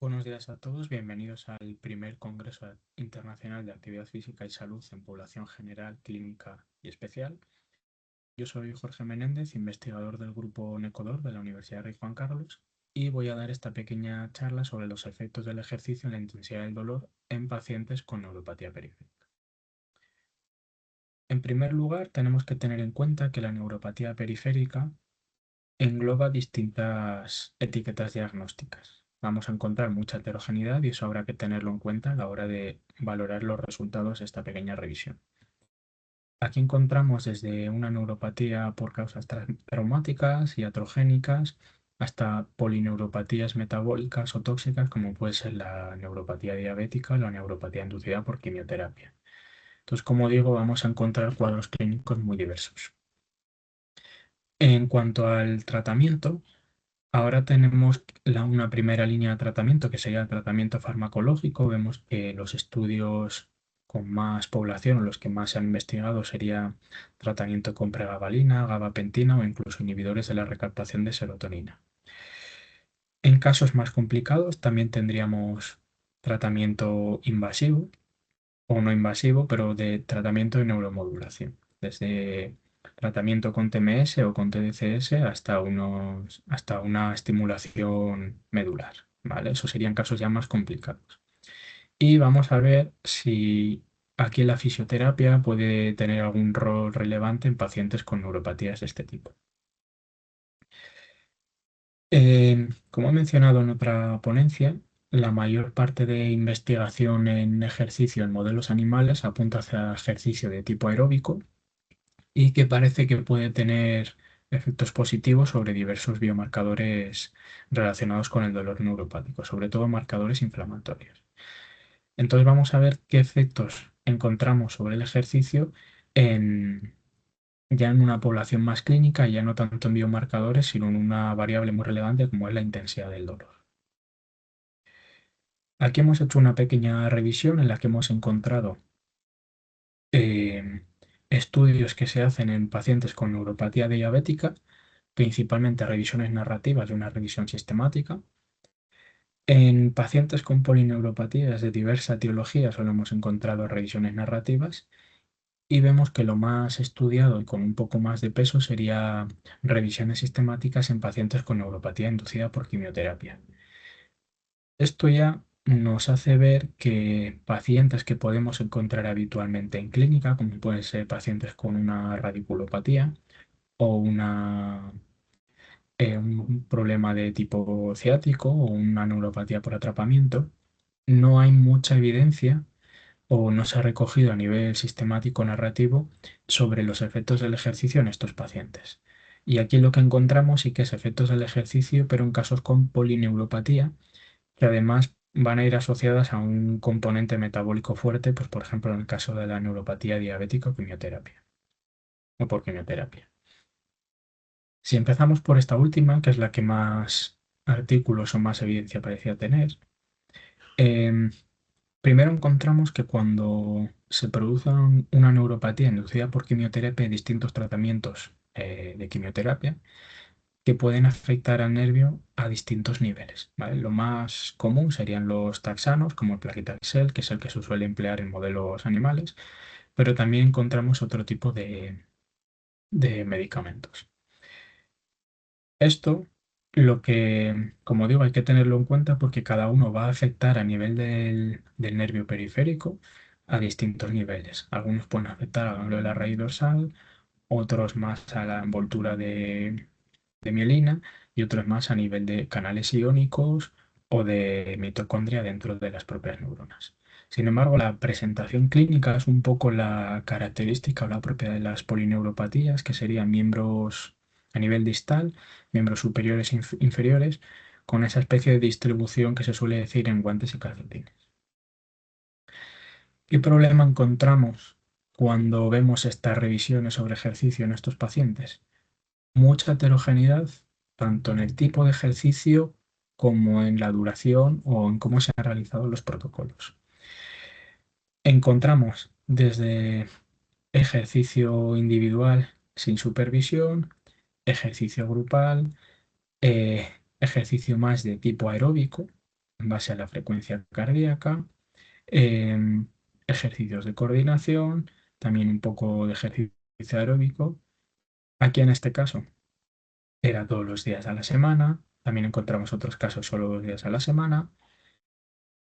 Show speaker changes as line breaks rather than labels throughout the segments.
Buenos días a todos, bienvenidos al primer Congreso Internacional de Actividad Física y Salud en Población General, Clínica y Especial. Yo soy Jorge Menéndez, investigador del Grupo NECODOR de la Universidad Rey Juan Carlos, y voy a dar esta pequeña charla sobre los efectos del ejercicio en la intensidad del dolor en pacientes con neuropatía periférica. En primer lugar, tenemos que tener en cuenta que la neuropatía periférica engloba distintas etiquetas diagnósticas. Vamos a encontrar mucha heterogeneidad y eso habrá que tenerlo en cuenta a la hora de valorar los resultados de esta pequeña revisión. Aquí encontramos desde una neuropatía por causas traumáticas y iatrogénicas hasta polineuropatías metabólicas o tóxicas, como puede ser la neuropatía diabética o la neuropatía inducida por quimioterapia. Entonces, como digo, vamos a encontrar cuadros clínicos muy diversos. En cuanto al tratamiento, ahora tenemos una primera línea de tratamiento que sería el tratamiento farmacológico. Vemos que los estudios con más población o los que más se han investigado sería tratamiento con pregabalina, gabapentina o incluso inhibidores de la recaptación de serotonina. En casos más complicados también tendríamos tratamiento invasivo o no invasivo, pero de tratamiento de neuromodulación, desde tratamiento con TMS o con TDCS hasta una estimulación medular, ¿vale? Esos serían casos ya más complicados. Y vamos a ver si aquí la fisioterapia puede tener algún rol relevante en pacientes con neuropatías de este tipo. Como he mencionado en otra ponencia, la mayor parte de investigación en ejercicio en modelos animales apunta hacia ejercicio de tipo aeróbico y que parece que puede tener efectos positivos sobre diversos biomarcadores relacionados con el dolor neuropático, sobre todo marcadores inflamatorios. Entonces vamos a ver qué efectos encontramos sobre el ejercicio en, ya en una población más clínica, ya no tanto en biomarcadores, sino en una variable muy relevante como es la intensidad del dolor. Aquí hemos hecho una pequeña revisión en la que hemos encontrado eh, estudios que se hacen en pacientes con neuropatía diabética, principalmente revisiones narrativas de una revisión sistemática. En pacientes con polineuropatías de diversa etiología solo hemos encontrado revisiones narrativas y vemos que lo más estudiado y con un poco más de peso sería revisiones sistemáticas en pacientes con neuropatía inducida por quimioterapia. Esto ya nos hace ver que pacientes que podemos encontrar habitualmente en clínica, como pueden ser pacientes con una radiculopatía o un problema de tipo ciático o una neuropatía por atrapamiento, no hay mucha evidencia o no se ha recogido a nivel sistemático narrativo sobre los efectos del ejercicio en estos pacientes. Y aquí lo que encontramos sí que es efectos del ejercicio, pero en casos con polineuropatía, que además van a ir asociadas a un componente metabólico fuerte, pues por ejemplo en el caso de la neuropatía diabética o quimioterapia, o por quimioterapia. Si empezamos por esta última, que es la que más artículos o más evidencia parecía tener, em, primero encontramos que cuando se produce una neuropatía inducida por quimioterapia, hay distintos tratamientos de quimioterapia que pueden afectar al nervio a distintos niveles, ¿vale? Lo más común serían los taxanos, como el Paclitaxel, que es el que se suele emplear en modelos animales, pero también encontramos otro tipo de medicamentos. Esto, como digo, hay que tenerlo en cuenta porque cada uno va a afectar a nivel del nervio periférico a distintos niveles. Algunos pueden afectar a ganglio de la raíz dorsal, otros más a la envoltura de mielina y otros más a nivel de canales iónicos o de mitocondria dentro de las propias neuronas. Sin embargo, la presentación clínica es un poco la característica o la propia de las polineuropatías, que serían miembros a nivel distal, miembros superiores e inferiores, con esa especie de distribución que se suele decir en guantes y calcetines. ¿Qué problema encontramos cuando vemos estas revisiones sobre ejercicio en estos pacientes? Mucha heterogeneidad, tanto en el tipo de ejercicio como en la duración o en cómo se han realizado los protocolos. Encontramos desde ejercicio individual sin supervisión, ejercicio grupal, ejercicio más de tipo aeróbico, en base a la frecuencia cardíaca, em, ejercicios de coordinación, también un poco de ejercicio aeróbico. Aquí en este caso era todos los días a la semana, también encontramos otros casos solo 2 días a la semana.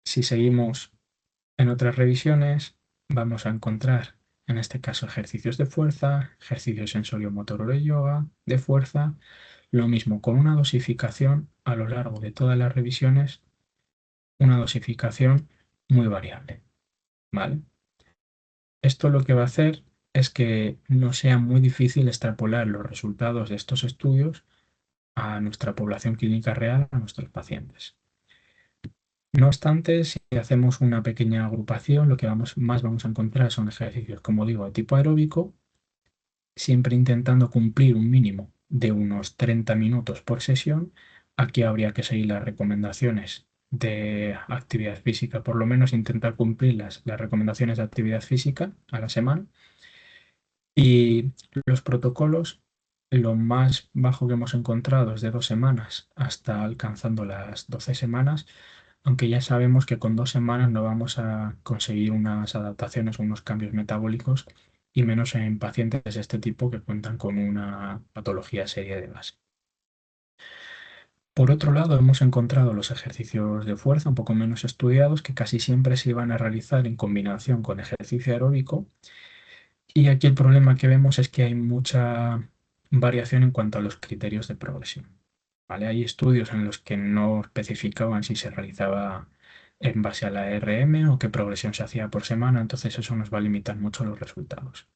Si seguimos en otras revisiones, vamos a encontrar en este caso ejercicios de fuerza, ejercicios sensorio-motor de yoga, de fuerza, lo mismo con una dosificación a lo largo de todas las revisiones, una dosificación muy variable, ¿vale? Esto lo que va a hacer es que no sea muy difícil extrapolar los resultados de estos estudios a nuestra población clínica real, a nuestros pacientes. No obstante, si hacemos una pequeña agrupación, lo que más vamos a encontrar son ejercicios, como digo, de tipo aeróbico, siempre intentando cumplir un mínimo de unos 30 minutos por sesión. Aquí habría que seguir las recomendaciones de actividad física, por lo menos intentar cumplir las recomendaciones de actividad física a la semana. Y los protocolos, lo más bajo que hemos encontrado es de 2 semanas hasta alcanzando las 12 semanas, aunque ya sabemos que con 2 semanas no vamos a conseguir unas adaptaciones o unos cambios metabólicos, y menos en pacientes de este tipo que cuentan con una patología seria de base. Por otro lado, hemos encontrado los ejercicios de fuerza un poco menos estudiados, que casi siempre se iban a realizar en combinación con ejercicio aeróbico. Y aquí el problema que vemos es que hay mucha variación en cuanto a los criterios de progresión. ¿Vale? Hay estudios en los que no especificaban si se realizaba en base a la RM o qué progresión se hacía por semana, entonces eso nos va a limitar mucho los resultados.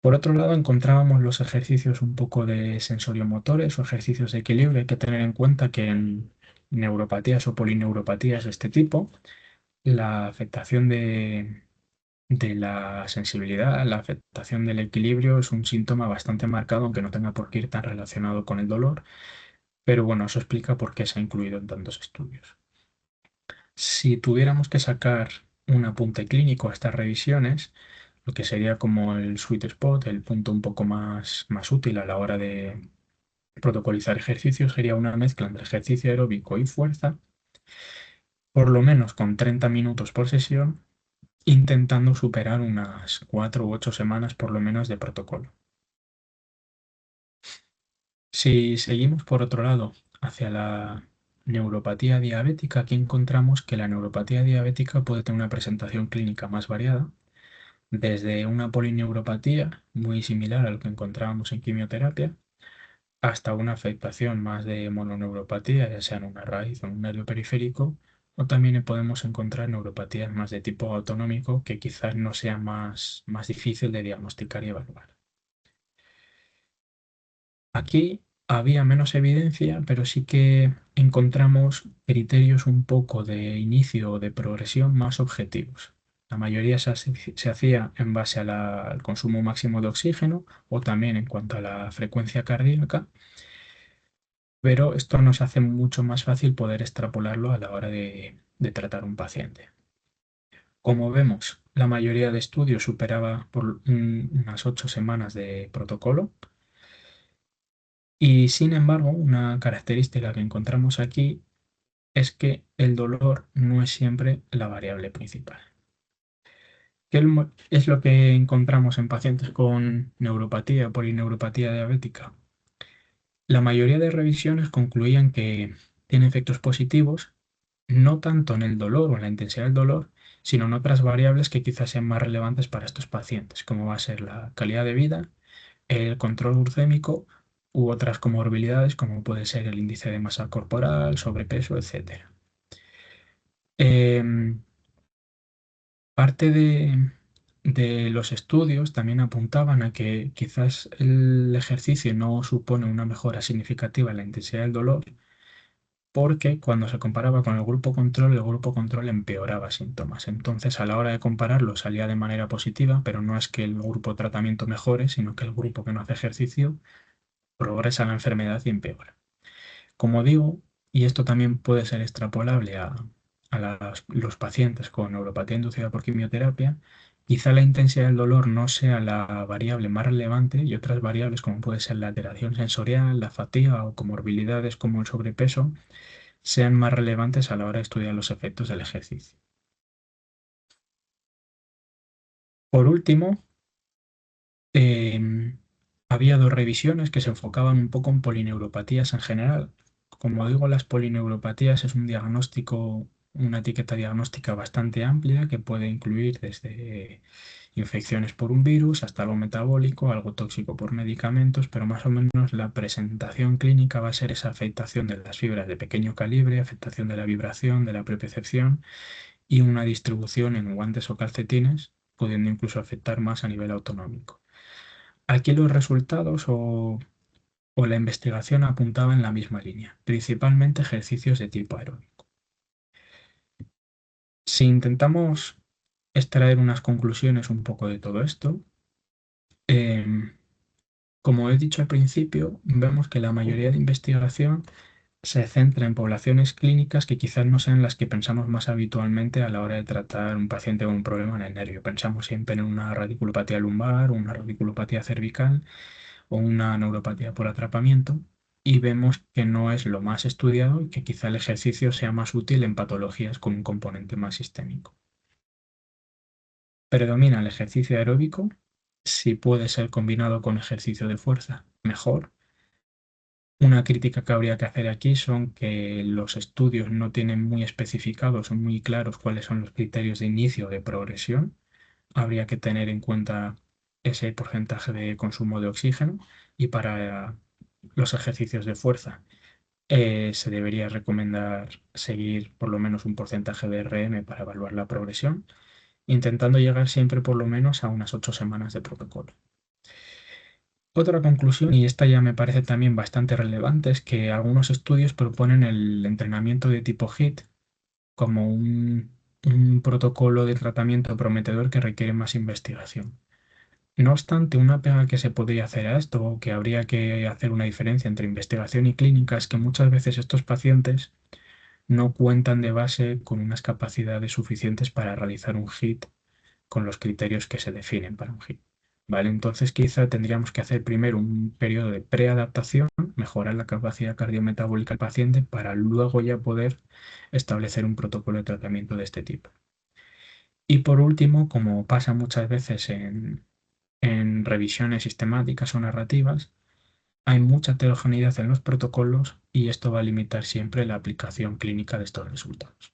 Por otro lado, encontrábamos los ejercicios un poco de sensorio-motores o ejercicios de equilibrio. Hay que tener en cuenta que en neuropatías o polineuropatías de este tipo, la afectación de la sensibilidad, la afectación del equilibrio es un síntoma bastante marcado, aunque no tenga por qué ir tan relacionado con el dolor, pero bueno, eso explica por qué se ha incluido en tantos estudios. Si tuviéramos que sacar un apunte clínico a estas revisiones, lo que sería como el sweet spot, el punto un poco más útil a la hora de protocolizar ejercicios, sería una mezcla entre ejercicio aeróbico y fuerza, por lo menos con 30 minutos por sesión, intentando superar unas 4 u 8 semanas por lo menos de protocolo. Si seguimos por otro lado hacia la neuropatía diabética, aquí encontramos que la neuropatía diabética puede tener una presentación clínica más variada, desde una polineuropatía muy similar a lo que encontrábamos en quimioterapia, hasta una afectación más de mononeuropatía, ya sea en una raíz o en un nervio periférico, o también podemos encontrar neuropatías más de tipo autonómico que quizás no sea más difícil de diagnosticar y evaluar. Aquí había menos evidencia, pero sí que encontramos criterios un poco de inicio o de progresión más objetivos. La mayoría se hacía en base al consumo máximo de oxígeno o también en cuanto a la frecuencia cardíaca, pero esto nos hace mucho más fácil poder extrapolarlo a la hora de tratar un paciente. Como vemos, la mayoría de estudios superaba por unas 8 semanas de protocolo. Y sin embargo, una característica que encontramos aquí es que el dolor no es siempre la variable principal. ¿Qué es lo que encontramos en pacientes con neuropatía o polineuropatía diabética? La mayoría de revisiones concluían que tiene efectos positivos, no tanto en el dolor o en la intensidad del dolor, sino en otras variables que quizás sean más relevantes para estos pacientes, como va a ser la calidad de vida, el control glucémico u otras comorbilidades como puede ser el índice de masa corporal, sobrepeso, etcétera. Em, Parte de los estudios también apuntaban a que quizás el ejercicio no supone una mejora significativa en la intensidad del dolor, porque cuando se comparaba con el grupo control empeoraba síntomas. Entonces, a la hora de compararlo salía de manera positiva, pero no es que el grupo tratamiento mejore, sino que el grupo que no hace ejercicio progresa la enfermedad y empeora. Como digo, y esto también puede ser extrapolable a los pacientes con neuropatía inducida por quimioterapia, quizá la intensidad del dolor no sea la variable más relevante y otras variables como puede ser la alteración sensorial, la fatiga o comorbilidades como el sobrepeso sean más relevantes a la hora de estudiar los efectos del ejercicio. Por último, em, había dos revisiones que se enfocaban un poco en polineuropatías en general. Como digo, las polineuropatías es un diagnóstico, una etiqueta diagnóstica bastante amplia que puede incluir desde infecciones por un virus hasta algo metabólico, algo tóxico por medicamentos, pero más o menos la presentación clínica va a ser esa afectación de las fibras de pequeño calibre, afectación de la vibración, de la propiocepción y una distribución en guantes o calcetines, pudiendo incluso afectar más a nivel autonómico. Aquí los resultados o la investigación apuntaba en la misma línea, principalmente ejercicios de tipo aeróbico. Si intentamos extraer unas conclusiones un poco de todo esto, em, como he dicho al principio, vemos que la mayoría de investigación se centra en poblaciones clínicas que quizás no sean las que pensamos más habitualmente a la hora de tratar un paciente con un problema en el nervio. Pensamos siempre en una radiculopatía lumbar, una radiculopatía cervical o una neuropatía por atrapamiento, y vemos que no es lo más estudiado y que quizá el ejercicio sea más útil en patologías con un componente más sistémico. Predomina el ejercicio aeróbico, si puede ser combinado con ejercicio de fuerza, mejor. Una crítica que habría que hacer aquí son que los estudios no tienen muy especificados o muy claros cuáles son los criterios de inicio de progresión. Habría que tener en cuenta ese porcentaje de consumo de oxígeno, y para los ejercicios de fuerza se debería recomendar seguir por lo menos un porcentaje de RM para evaluar la progresión, intentando llegar siempre por lo menos a unas 8 semanas de protocolo. Otra conclusión, y esta ya me parece también bastante relevante, es que algunos estudios proponen el entrenamiento de tipo HIIT como un protocolo de tratamiento prometedor que requiere más investigación. No obstante, una pega que se podría hacer a esto, o que habría que hacer una diferencia entre investigación y clínica, es que muchas veces estos pacientes no cuentan de base con unas capacidades suficientes para realizar un HIIT con los criterios que se definen para un HIIT. ¿Vale? Entonces quizá tendríamos que hacer primero un periodo de preadaptación, mejorar la capacidad cardiometabólica del paciente para luego ya poder establecer un protocolo de tratamiento de este tipo. Y por último, como pasa muchas veces en revisiones sistemáticas o narrativas, hay mucha heterogeneidad en los protocolos y esto va a limitar siempre la aplicación clínica de estos resultados.